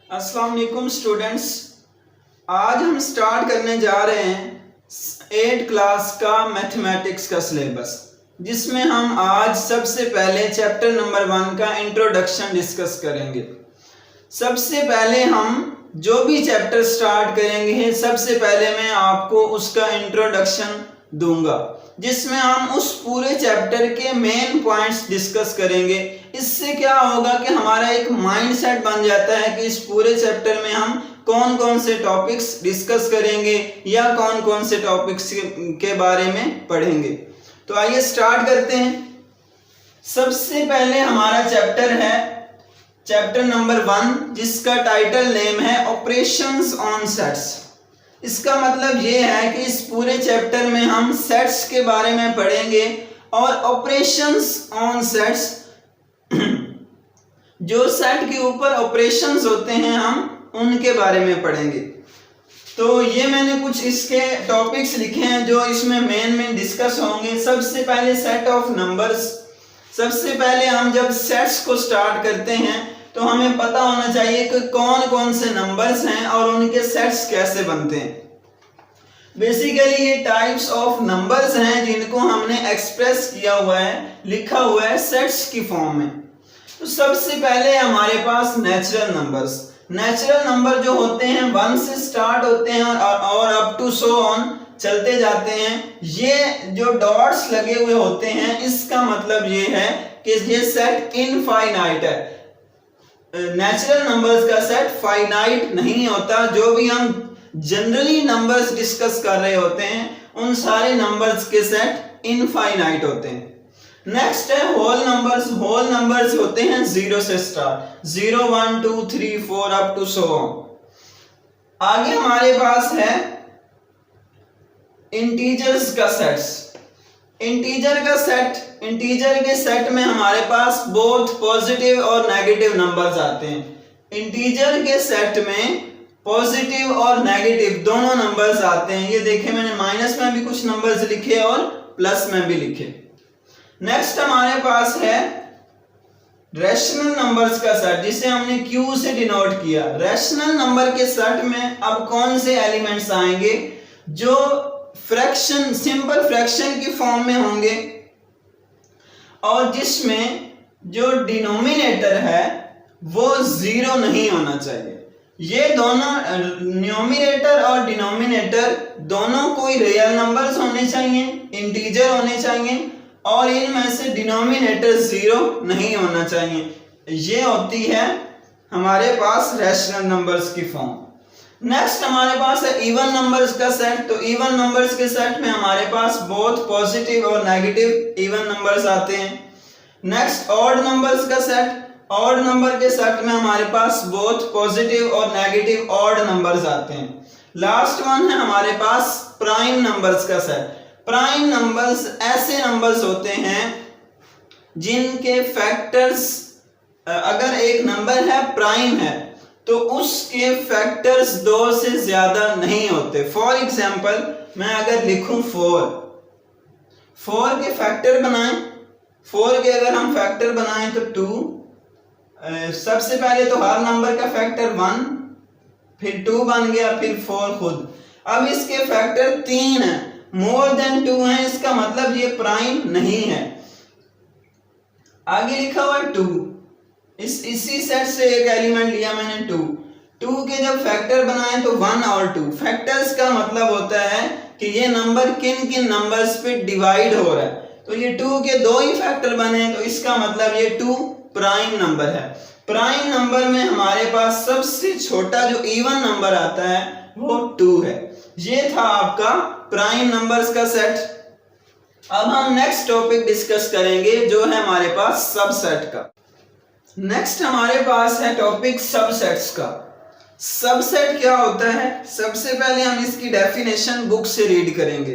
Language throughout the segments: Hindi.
अस्सलाम वालेकुम स्टूडेंट्स। आज हम स्टार्ट करने जा रहे हैं 8th क्लास का मैथमेटिक्स का सिलेबस, जिसमें हम आज सबसे पहले चैप्टर नंबर 1 का इंट्रोडक्शन डिस्कस करेंगे। सबसे पहले हम जो भी चैप्टर स्टार्ट करेंगे, सबसे पहले मैं आपको उसका इंट्रोडक्शन दूंगा, जिसमें हम उस पूरे चैप्टर के मेन पॉइंट्स डिस्कस करेंगे। इससे क्या होगा कि हमारा एक माइंडसेट बन जाता है कि इस पूरे चैप्टर में हम कौन कौन से टॉपिक्स डिस्कस करेंगे या कौन कौन से टॉपिक्स के बारे में पढ़ेंगे। तो आइए स्टार्ट करते हैं। सबसे पहले हमारा चैप्टर है चैप्टर नंबर 1, जिसका टाइटल नेम है ऑपरेशंस ऑन सेट्स। इसका मतलब ये है कि इस पूरे चैप्टर में हम सेट्स के बारे में पढ़ेंगे और ऑपरेशंस ऑन सेट्स, जो सेट के ऊपर ऑपरेशंस होते हैं हम उनके बारे में पढ़ेंगे। तो ये मैंने कुछ इसके टॉपिक्स लिखे हैं जो इसमें मेन डिस्कस होंगे। सबसे पहले सेट ऑफ नंबर्स। सबसे पहले हम जब सेट्स को स्टार्ट करते हैं तो हमें पता होना चाहिए कि कौन कौन से नंबर्स हैं और उनके सेट्स कैसे बनते हैं। बेसिकली ये टाइप्स ऑफ नंबर्स हैं जिनको हमने एक्सप्रेस किया हुआ है, लिखा हुआ है सेट्स की फॉर्म में। तो सबसे पहले हमारे पास नेचुरल नंबर्स। नेचुरल नंबर जो होते हैं 1 से स्टार्ट होते हैं और अप टू सो ऑन चलते जाते हैं। ये जो डॉट्स लगे हुए होते हैं, इसका मतलब ये है कि ये सेट इनफाइनाइट है। नेचुरल नंबर्स का सेट फाइनाइट नहीं होता। जो भी हम जनरली नंबर्स डिस्कस कर रहे होते हैं उन सारे नंबर्स के सेट इनफाइनाइट होते हैं। नेक्स्ट है होल नंबर्स। होल नंबर्स होते हैं 0 से start, 0 1 2 3 4 up to so on. आगे हमारे पास है इंटीजर्स का सेट्स। इंटीजर का सेट, इंटीजर के सेट में हमारे पास बोथ पॉजिटिव और नेगेटिव नंबर्स आते हैं। इंटीजर के सेट में पॉजिटिव और नेगेटिव दोनों नंबर्स आते हैं। ये देखें, मैंने माइनस में भी कुछ नंबर्स लिखे और प्लस में भी लिखे। नेक्स्ट हमारे पास है रैशनल नंबर्स का सेट, जिसे हमने Q से डिनोट किया। रैशनल नंबर के सेट में अब कौन से एलिमेंट्स आएंगे जो फ्रैक्शन, सिंपल फ्रैक्शन की फॉर्म में होंगे और जिसमें जो डिनोमिनेटर है वो 0 नहीं होना चाहिए। ये दोनों न्यूमरेटर और डिनोमिनेटर दोनों कोई रियल नंबर्स होने चाहिए, इंटीजर होने चाहिए और इनमें से डिनोमिनेटर 0 नहीं होना चाहिए। ये होती है हमारे पास रैशनल नंबर्स की फॉर्म। नेक्स्ट हमारे पास है इवन नंबर्स का सेट। तो इवन नंबर्स के सेट में हमारे पास बोथ पॉजिटिव और नेगेटिव इवन नंबर्स आते हैं। नेक्स्ट ऑड नंबर्स का सेट। ऑड नंबर के सेट में हमारे पास बोथ पॉजिटिव और नेगेटिव ऑड नंबर्स आते हैं। लास्ट वन है हमारे पास प्राइम नंबर्स का सेट। प्राइम नंबर्स ऐसे नंबर्स होते हैं जिनके फैक्टर्स, अगर एक नंबर है प्राइम है तो उसके फैक्टर्स 2 से ज्यादा नहीं होते। फॉर एग्जाम्पल मैं अगर लिखूं 4 के फैक्टर बनाएं, 4 के अगर हम फैक्टर बनाएं तो 2, सबसे पहले तो हर नंबर का फैक्टर 1, फिर 2 बन गया, फिर 4 खुद। अब इसके फैक्टर 3 है, मोर देन 2 है, इसका मतलब ये प्राइम नहीं है। आगे लिखा हुआ 2, इसी सेट से एक एलिमेंट लिया मैंने 2 के जब फैक्टर बनाए तो 1 और 2। फैक्टर्स का मतलब होता है कि ये नंबर किन किन नंबर्स पे डिवाइड हो रहा है। तो ये 2 के 2 ही फैक्टर बने तो इसका मतलब ये 2 प्राइम नंबर है। प्राइम नंबर में हमारे पास सबसे छोटा जो इवन नंबर आता है वो 2 है। ये था आपका प्राइम नंबर्स का सेट। अब हम नेक्स्ट टॉपिक डिस्कस करेंगे जो है हमारे पास सबसेट का। नेक्स्ट हमारे पास है टॉपिक सबसेट्स का। सबसेट क्या होता है? सबसे पहले हम इसकी डेफिनेशन बुक से रीड करेंगे।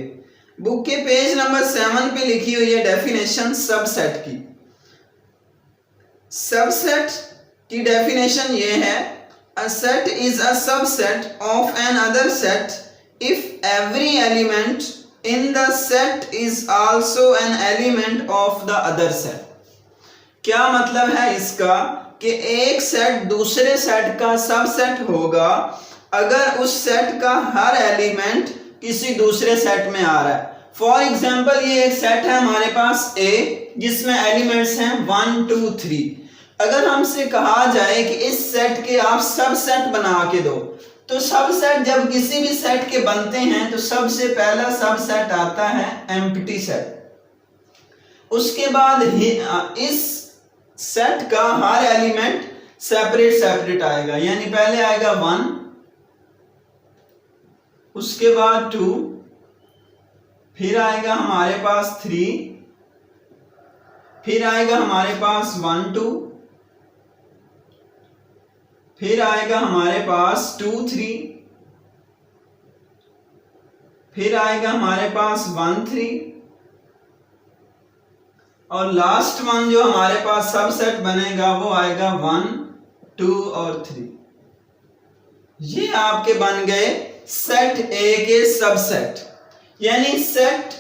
बुक के पेज नंबर 7 पे लिखी हुई है डेफिनेशन सबसेट की। सबसेट की डेफिनेशन ये है, a set is a subset of another set if every element in the set is also an element of the other set. क्या मतलब है इसका कि एक सेट दूसरे सेट का सबसेट होगा अगर उस सेट का हर एलिमेंट किसी दूसरे सेट में आ रहा है। फॉर एग्जाम्पल ये एक सेट है हमारे पास A जिसमें एलिमेंट्स हैं 1 2 3। अगर हमसे कहा जाए कि इस सेट के आप सबसेट बना के दो, तो सबसेट जब किसी भी सेट के बनते हैं तो सबसे पहला सबसेट आता है एम्प्टी सेट। उसके बाद इस सेट का हर एलिमेंट सेपरेट सेपरेट आएगा, यानी पहले आएगा 1, उसके बाद 2, फिर आएगा हमारे पास 3, फिर आएगा हमारे पास 1 2, फिर आएगा हमारे पास 2 3, फिर आएगा हमारे पास 1 3, और लास्ट वन जो हमारे पास सबसेट बनेगा वो आएगा 1 2 और 3। ये आपके बन गए सेट ए के सबसेट। यानी सेट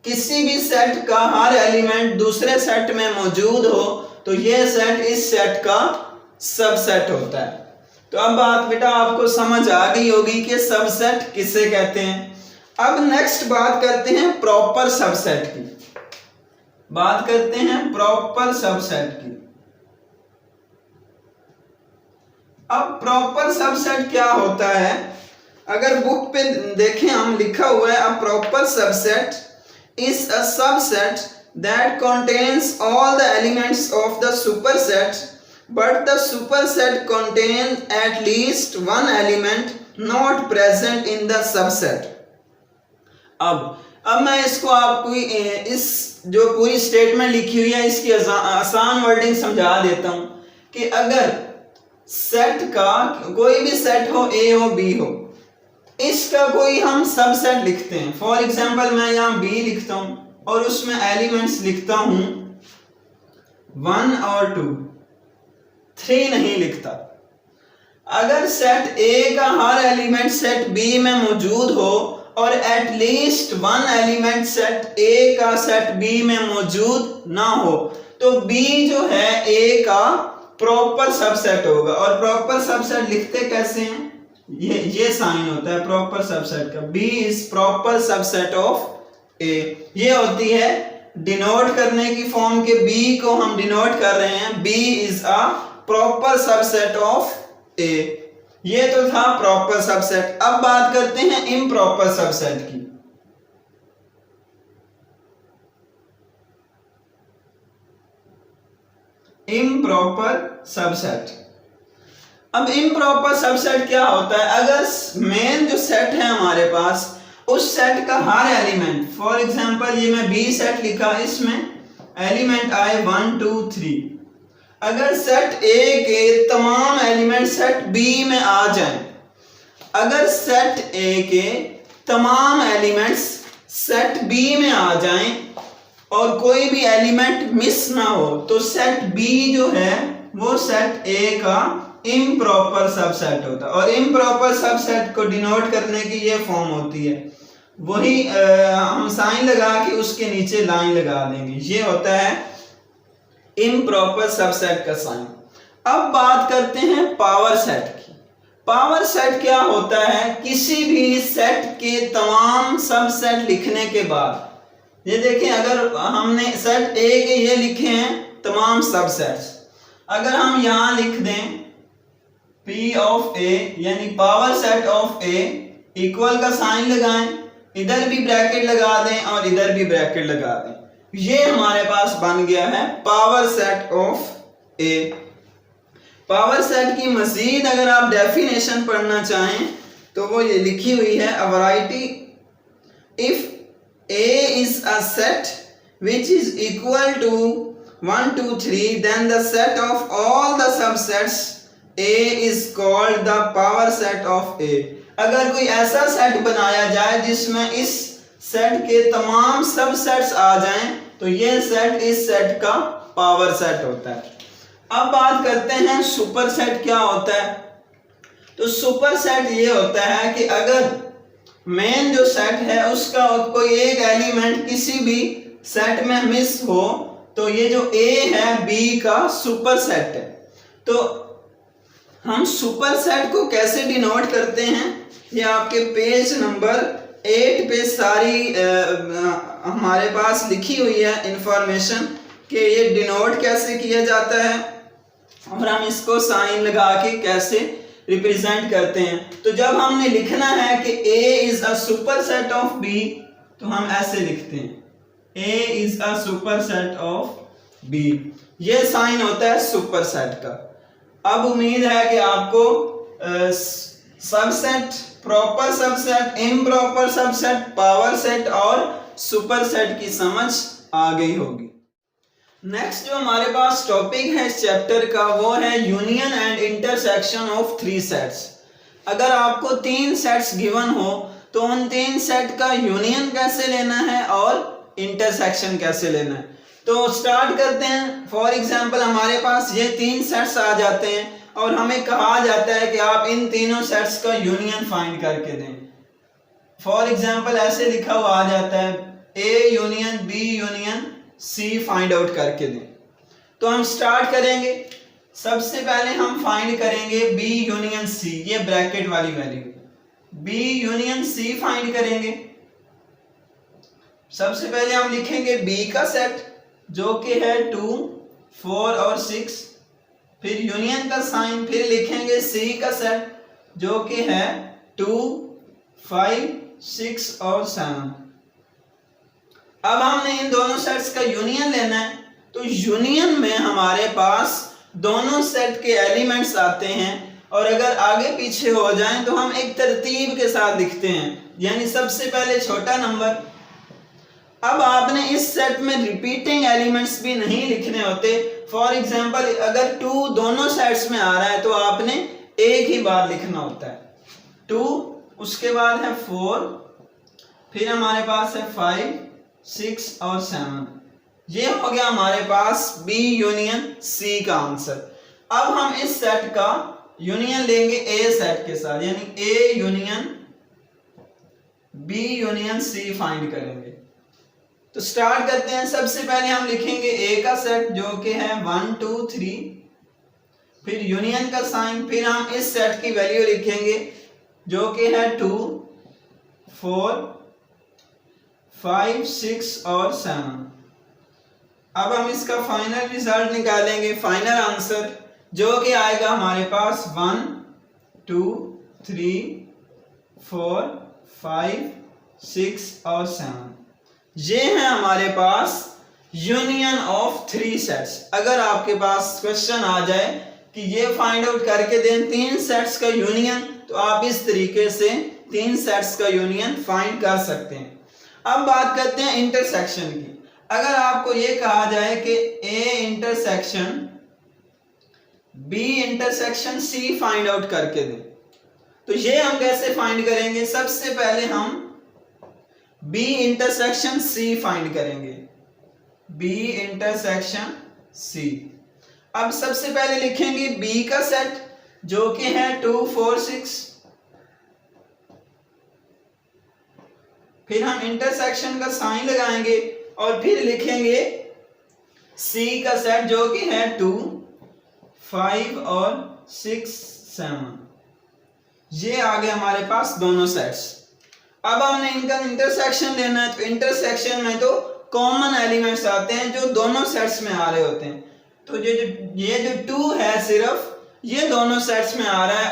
किसी भी सेट का हर एलिमेंट दूसरे सेट में मौजूद हो तो ये सेट इस सेट का सबसेट होता है। तो अब बात बेटा आपको समझ आ गई होगी कि सबसेट किसे कहते हैं। अब नेक्स्ट बात करते हैं प्रॉपर सबसेट की। बात करते हैं प्रॉपर सबसेट की। अब प्रॉपर सबसेट क्या होता है, अगर बुक पे देखें हम लिखा हुआ है, अ proper subset is a subset that contains all the elements of the superset but the superset contains at least one element not present in the subset। अब मैं इसको आपको इस जो पूरी स्टेटमेंट लिखी हुई है इसकी आसान वर्डिंग समझा देता हूं कि अगर सेट का कोई भी सेट हो, ए हो बी हो, इसका कोई हम सबसेट लिखते हैं। फॉर एग्जांपल मैं यहां बी लिखता हूं और उसमें एलिमेंट्स लिखता हूं 1 और 2, 3 नहीं लिखता। अगर सेट ए का हर एलिमेंट सेट बी में मौजूद हो और एटलीस्ट 1 एलिमेंट सेट ए का सेट बी में मौजूद ना हो तो बी जो है ए का प्रॉपर सबसेट होगा। और प्रॉपर सबसेट लिखते कैसे हैं, ये साइन होता है प्रॉपर सबसेट का, B is proper subset of A. ये होती है डिनोट करने की फॉर्म के बी को हम डिनोट कर रहे हैं, B is a proper subset of A. ये तो था प्रॉपर सबसेट। अब बात करते हैं इम्प्रॉपर सबसेट की। Improper subset. अब इम्प्रॉपर सबसेट क्या होता है, अगर मेन जो सेट है हमारे पास उस सेट का हर एलिमेंट, फॉर एग्जांपल ये मैं बी सेट लिखा, इसमें एलिमेंट आए 1 2 3, अगर सेट ए के तमाम एलिमेंट सेट बी में आ जाएं, अगर सेट ए के तमाम एलिमेंट्स सेट बी में आ जाएं और कोई भी एलिमेंट मिस ना हो तो सेट बी जो है वो सेट ए का इम्प्रॉपर सबसेट होता है। और इम्प्रॉपर सबसेट को डिनोट करने की ये फॉर्म होती है, वही हम साइन लगा के उसके नीचे लाइन लगा देंगे, ये होता है इम्प्रॉपर सबसेट का साइन। अब बात करते हैं पावर सेट की। पावर सेट क्या होता है, किसी भी सेट के तमाम सबसेट लिखने के बाद, ये देखें अगर हमने सेट ए के ये लिखे हैं तमाम सबसेट्स, अगर हम यहां लिख दें P ऑफ ए यानी power set of A, equal का साइन लगाएं, इधर भी ब्रैकेट लगा दें और इधर भी ब्रैकेट लगा दें, ये हमारे पास बन गया है power set of A. Power set की मजीद अगर आप डेफिनेशन पढ़ना चाहें तो वो ये लिखी हुई है, a variety if A is a set which is equal to 1 2 3 then the set of all the subsets A is called the power set of A. अगर कोई ऐसा सेट बनाया जाए जिसमें इस सेट के तमाम सबसेट्स आ जाएं तो ये सेट इस सेट का पावर सेट होता है। अब बात करते हैं सुपर सेट क्या होता है। तो सुपर सेट ये होता है कि अगर मेन जो सेट है उसका कोई एक एलिमेंट किसी भी सेट में मिस हो तो ये जो ए है बी का सुपर सेट है। तो हम सुपर सेट को कैसे डिनोट करते हैं, ये आपके पेज नंबर 8 पे सारी हमारे पास लिखी हुई है इंफॉर्मेशन कि ये डिनोट कैसे किया जाता है और हम इसको साइन लगा के कैसे रिप्रेजेंट करते हैं। तो जब हमने लिखना है कि A is a super set of B, तो हम ऐसे लिखते हैं A is a super set of B। ये साइन होता है सुपर सेट का। अब उम्मीद है कि आपको subset, proper subset, improper subset, power set और सुपर सेट की समझ आ गई होगी। नेक्स्ट जो हमारे पास टॉपिक है इस चैप्टर का वो है union and intersection of three sets. अगर आपको 3 सेट्स गिवन हो तो उन 3 सेट का यूनियन कैसे लेना है और इंटरसेक्शन कैसे लेना है। तो स्टार्ट करते हैं। फॉर एग्जांपल हमारे पास ये 3 सेट्स आ जाते हैं और हमें कहा जाता है कि आप इन तीनों सेट्स का यूनियन फाइंड करके दें। फॉर एग्जांपल ऐसे लिखा हुआ आ जाता है A union B union C find out करके दें। तो हम स्टार्ट करेंगे। सबसे पहले हम फाइंड करेंगे B यूनियन C, ये ब्रैकेट वाली value. B union C find करेंगे। सबसे पहले हम लिखेंगे B का सेट जो कि है 2, 4 और 6, फिर यूनियन का साइन, फिर लिखेंगे C का सेट जो कि है 2, 5, 6 और 7। अब हमने इन दोनों सेट्स का यूनियन लेना है। तो यूनियन में हमारे पास दोनों सेट के एलिमेंट्स आते हैं और अगर आगे पीछे हो जाएं तो हम एक तरतीब के साथ लिखते हैं, यानी सबसे पहले छोटा नंबर। अब आपने इस सेट में रिपीटिंग एलिमेंट्स भी नहीं लिखने होते। फॉर एग्जांपल अगर 2 दोनों सेट्स में आ रहा है तो आपने एक ही बार लिखना होता है 2, उसके बाद है 4, फिर हमारे पास है 5, 6 और 7। ये हो गया हमारे पास B यूनियन C का आंसर। अब हम इस सेट का यूनियन लेंगे A सेट के साथ, यानी A union B union C find करेंगे। तो स्टार्ट करते हैं। सबसे पहले हम लिखेंगे A का सेट जो कि है 1, 2, 3, फिर यूनियन का साइन, फिर हम इस सेट की वैल्यू लिखेंगे जो कि है 2, 4, 5, 6 और 7। अब हम इसका फाइनल रिजल्ट निकालेंगे, फाइनल आंसर जो कि आएगा हमारे पास 1, 2, 3, 4, 5, 6 और 7। ये है हमारे पास यूनियन ऑफ 3 सेट्स। अगर आपके पास क्वेश्चन आ जाए कि ये फाइंड आउट करके दें 3 सेट्स का यूनियन, तो आप इस तरीके से 3 सेट्स का यूनियन फाइंड कर सकते हैं। अब बात करते हैं इंटरसेक्शन की। अगर आपको ये कहा जाए कि A intersection B intersection C find out करके दें, तो ये हम कैसे फाइंड करेंगे। सबसे पहले हम B इंटरसेक्शन C फाइंड करेंगे, B इंटरसेक्शन C। अब सबसे पहले लिखेंगे B का सेट जो कि है 2, 4, 6, फिर हम इंटरसेक्शन का साइन लगाएंगे और फिर लिखेंगे C का सेट जो कि है 2, 5 और 6, 7। ये आ गए हमारे पास दोनों सेट्स। अब हमने इनका इंटरसेक्शन लेना है। तो इंटरसेक्शन में तो कॉमन एलिमेंट्स आते हैं जो दोनों सेट्स में आ रहे होते हैं। तो ये जो 2 है सिर्फ ये दोनों सेट्स में आ रहा है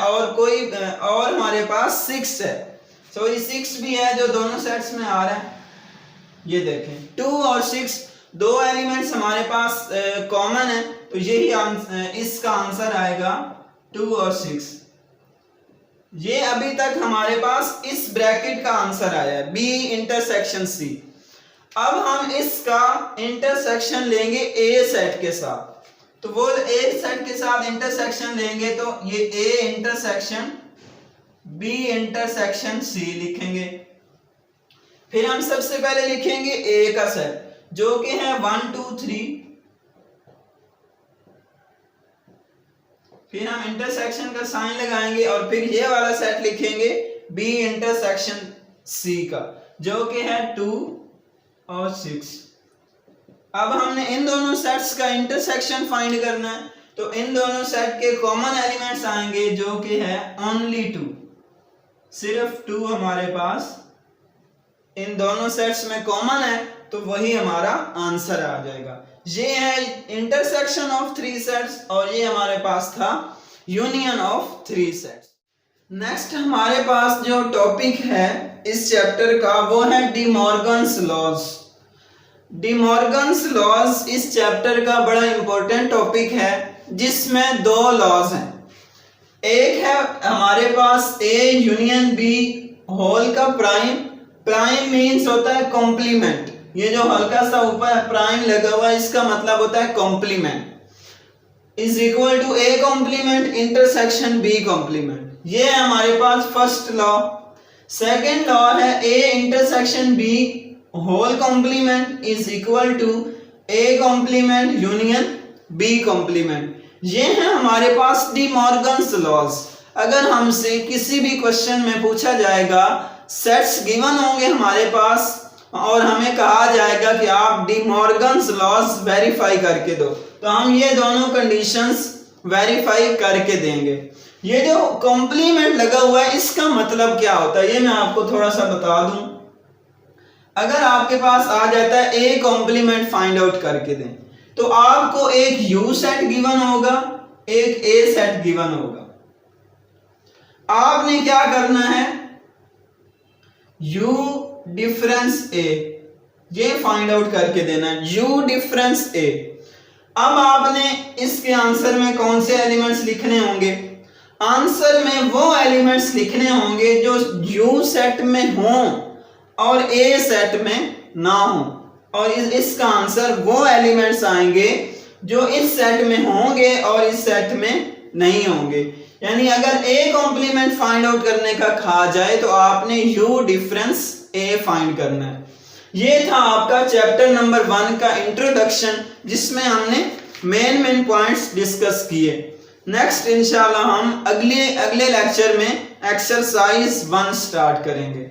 और हमारे पास 6 है, सॉरी 6 भी है जो दोनों सेट्स में आ रहा है। ये देखें 2 और 6 दो एलिमेंट्स हमारे पास कॉमन है, तो यही इसका आंसर आएगा 2 और 6। ये अभी तक हमारे पास इस ब्रैकेट का आंसर आया है B इंटरसेक्शन C। अब हम इसका इंटरसेक्शन लेंगे A सेट के साथ। तो वो A सेट के साथ इंटरसेक्शन लेंगे तो ये A intersection B intersection C लिखेंगे। फिर हम सबसे पहले लिखेंगे A का सेट जो कि है 1, 2, 3, फिर हम इंटरसेक्शन का साइन लगाएंगे और फिर ये वाला सेट लिखेंगे B इंटरसेक्शन C का जो कि है 2 और 6। अब हमने इन दोनों सेट्स का इंटरसेक्शन फाइंड करना है। तो इन दोनों सेट के कॉमन एलिमेंट्स आएंगे जो कि है ओनली 2, सिर्फ 2 हमारे पास इन दोनों सेट्स में कॉमन है, तो वही हमारा आंसर आ जाएगा। ये है इंटरसेक्शन ऑफ 3 सेट्स और ये हमारे पास था यूनियन ऑफ 3 सेट्स। नेक्स्ट हमारे पास जो टॉपिक है इस चैप्टर का वो है De Morgan's laws. De Morgan's laws इस चैप्टर का बड़ा इंपॉर्टेंट टॉपिक है जिसमें 2 लॉज हैं। एक है हमारे पास ए यूनियन बी होल का प्राइम, प्राइम मीन्स होता है कॉम्प्लीमेंट, ये जो हल्का सा ऊपर प्राइम लगा हुआ है इसका मतलब होता है complement, is equal to A complement intersection B complement. ये है हमारे पास फर्स्ट लॉ। सेकेंड लॉ है A intersection B whole complement is equal to A complement union B complement. ये है हमारे पास डी मॉर्गन्स लॉज। अगर हमसे किसी भी क्वेश्चन में पूछा जाएगा, सेट्स गिवन होंगे हमारे पास और हमें कहा जाएगा कि आप डी मॉर्गन्स लॉज वेरीफाई करके दो, तो हम ये दोनों कंडीशंस वेरीफाई करके देंगे। ये जो कॉम्प्लीमेंट लगा हुआ है इसका मतलब क्या होता है ये मैं आपको थोड़ा सा बता दूं। अगर आपके पास आ जाता है ए कॉम्प्लीमेंट फाइंड आउट करके दें, तो आपको एक यू सेट गिवन होगा, एक ए सेट गिवन होगा। आपने क्या करना है, यू डिफरेंस ए ये फाइंड आउट करके देना है, यू डिफरेंस ए। अब आपने इसके आंसर में कौन से एलिमेंट्स लिखने होंगे, आंसर में वो एलिमेंट्स लिखने होंगे जो यू सेट में हों और ए सेट में ना हो, और इसका आंसर वो एलिमेंट्स आएंगे जो इस सेट में होंगे और इस सेट में नहीं होंगे। यानी अगर ए कॉम्प्लीमेंट फाइंड आउट करने का कहा जाए तो आपने यू डिफरेंस ए फाइंड करना है। ये था आपका चैप्टर नंबर 1 का इंट्रोडक्शन जिसमें हमने मेन पॉइंट्स डिस्कस किए। नेक्स्ट इंशाल्लाह हम अगले लेक्चर में एक्सरसाइज 1 स्टार्ट करेंगे।